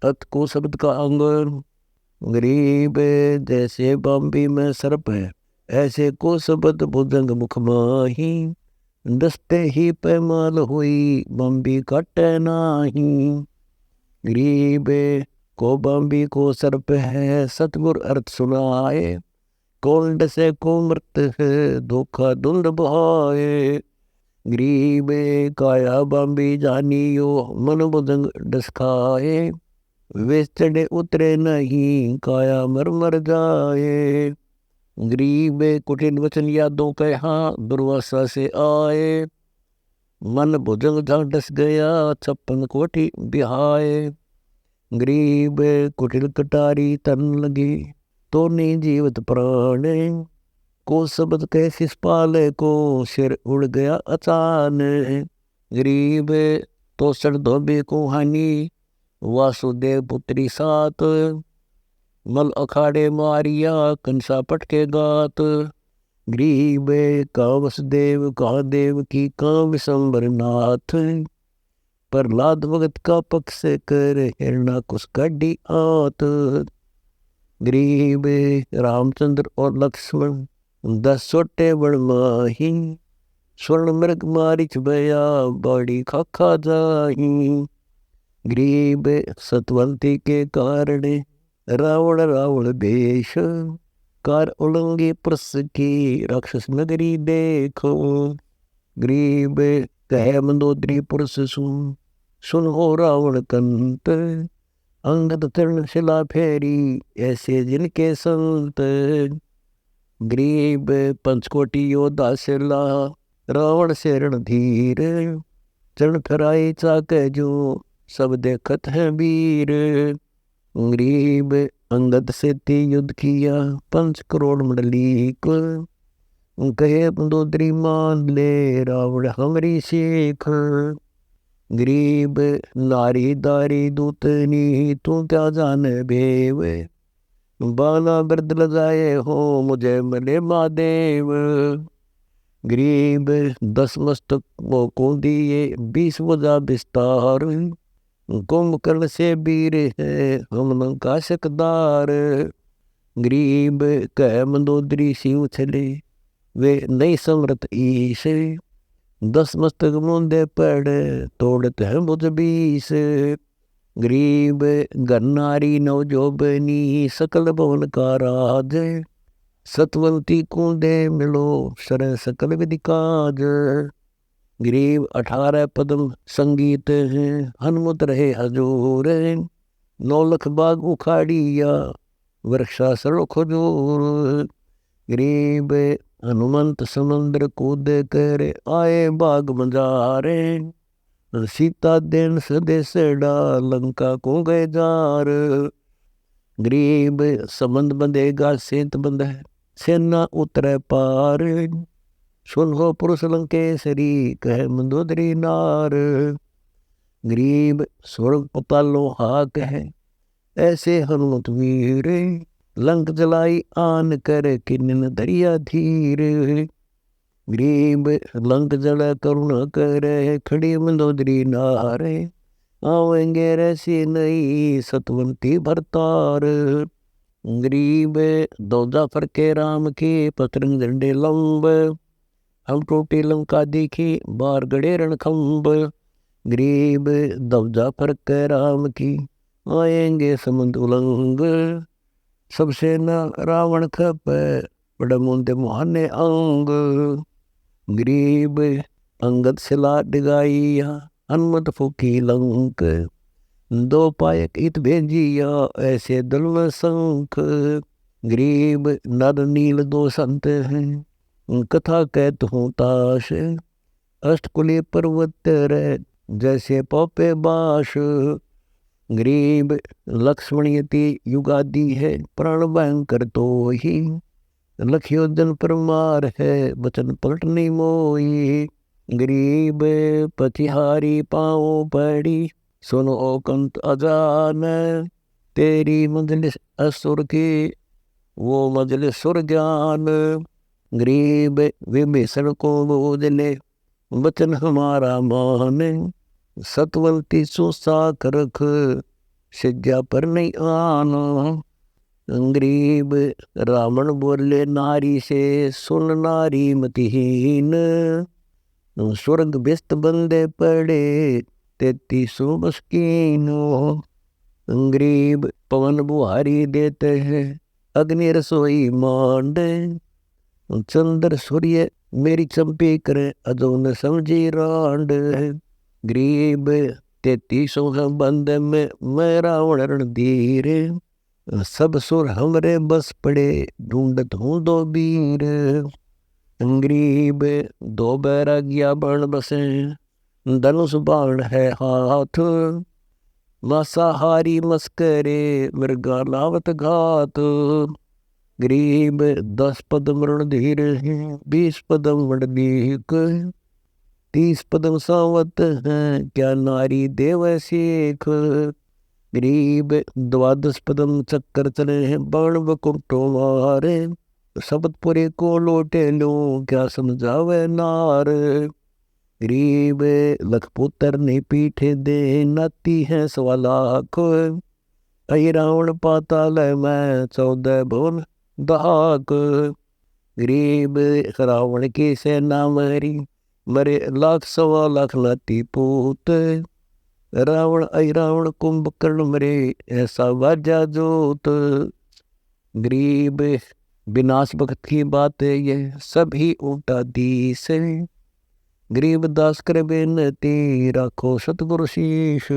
अत को शब्द का अंग। गरीब जैसे बम्बी में सर्प है, ऐसे को शब्द भुजंग मुख माही। दस्ते ही पैमाल हुई, बम्बी कटे नाही। गरीब को बम्बी को सर्प है, सतगुर अर्थ सुनाए। कोल्ड से को मृत है, धोखा धुंध बहाए। गरीब काया बम्बी जानियो, मन भुजंग डसकाए। वे चढ़े उतरे नहीं, काया मर मर जाए। गरीब कुटिल वचन यादों कहा, दुर्वासा से आए। मन भुजंग जहाँ डस गया, 56 कोटि बिहाए। गरीब कुटिल कटारी तन लगी, तो नहीं जीवत प्राण। को शब्द कैसे पाले को, सिर उड़ गया अचानक। गरीब तो सर धोबे को हानि, वासुदेव पुत्री सात। मल अखाड़े मारिया, कंसा पटके गात। गरीब का वसुदेव कहा देव की, का विशंबर नाथ। प्रहलाद भगत का पक्ष कर, हिरणा कुश कड्डी आत। गरीब रामचंद्र और लक्ष्मण, 10 छोटे बड़ माही। स्वर्ण मृग मारिच भया, बड़ी खाखा जाही। गरीब सतवंती के कारण, रावण रावण बेश। कार उलंगी पुरुष की, राक्षस नगरी देखो। गरीब कहे मंदोदरी पुरुष सुन हो रावण कंत। अंगद तरण शिला फेरी, ऐसे जिनके संत। गरीब पंचकोटि योद्धा शिला, रावण से रणधीर। चरण फराई चाके जो, सब देखत है वीर। गरीब अंगद से ते युद्ध किया, 5 करोड़ मंडलीक। कहे मंदोदरी मान ले, रावण हमरी सीख। गरीब नारी दारी दूतनी, तू क्या जाने भेव। बाला बिरद लगाए हो, मुझे मिले महादेव। गरीब 10 मस्तक को दिए, 20 वजा विस्तार। कुंभकर्ण से वीर है, हम लंका शकदार। गरीब कह मंदोदरी सिंह छले, वे नहीं समरत ईश। 10 मस्तक मुंदे पड़े, तोड़त है भुज 20। गरीब गन्नारी नवजोबनी, सकल भवन का राज। सतवंती को दे मिलो, शरण सकल विधि काज। गरीब 18 पद्म संगीत है, हनुमत रहे हजूर। 9 लख बाग उखाड़िया, वृक्षासन खजूर। गरीब हनुमंत समुद्र कूद कर, आए बाग मंजारे। सीता दिन सदेश डा, लंका को गए जार। गरीब संबंध बंधेगा सेत बंध है, सेना उतरे पार। सुन हो पुरुष लंकेसरी, कहे मंदोदरी नार। गरीब स्वर्ग पतालो हाक है, ऐसे हनुमत वीर। लंक जलाई आन कर, किन्न दरिया धीर। गरीब लंक जल करुण करे, खड़ी मंदोदरी नारे। आवेंगे रैसी नई, सतवंती भरतार। गरीब दौदा फरके राम के, पतरंग झंडे लंब। हम टूटी लंका देखी, बार गड़े रणखंब। गरीब दौदा फरके राम की, आएंगे समुद्र उलंग। सबसे न रावण खपे, बड़ा मुंदे मुहाने अंग। गरीब अंगद सिला डिगाइया, हनुमत फूकी लंक। 2 पायक इत भेजिया, ऐसे दल में शंख। गरीब नर नील 2 संत हैं, कथा कहत हूँ ताश। अष्टकुली पर्वत रे, जैसे पौपे बाश। गरीब लक्ष्मण यति युगादि है, प्राण भयंकर तो ही। लखयोजन परमार है, वचन पलट नहीं मोई। गरीब पतिहारी पाँव पड़ी, सुनो कंत अजान। तेरी मंजलिस असुर की, वो मंजलिस सुर ज्ञान। गरीब विभीषण को बोझले, वचन हमारा मान। सतवंती सुसाख रख, सिज्जा पर नहीं आना। गरीब रावण बोले नारी से, सुन नारी मतिहीन, स्वर्ग व्यस्त बंदे पड़े 33 मस्कीनो। गरीब पवन बुहारी देते हैं, अग्नि रसोई मांड, चंद्र सूर्य मेरी चंपी करे, अदो न समझी रांड। गरीब 33 बंद में मैं रावण रणधीर, सब सुर हमरे बस पड़े, ढूंढत हूँ दो वीर। गरीब दो बैरागिया बन बसे, धनुष बाण है हाथ, मांसाहारी मस्करे मृगा लावत घात। गरीब 10 पदम रणधीर हैं, 20 पदम वंडलीक, 30 पदम सावत हैं, क्या नारी देव शेख। गरीब 12 पदम चक्कर चले हैं, बाण बकुटो मारे, शब्दपुरे को लोटे लो, क्या समझावे नार। गरीब लखपुत्र ने पीठे दे, नाती है 1.25 लाख, अहि रावण पाताल में 14 भुवन दहाक। गरीब रावण की सेना मरी, मरे 1,00,000 नाती पूत, रावण अहि रावण कुंभकर्ण मरे, ऐसा बाजा जोत। गरीब विनाश भक्त की बात है ये, सभी उल्टा दिस। गरीब दास कर बेनती, राखो सतगुरु शीश।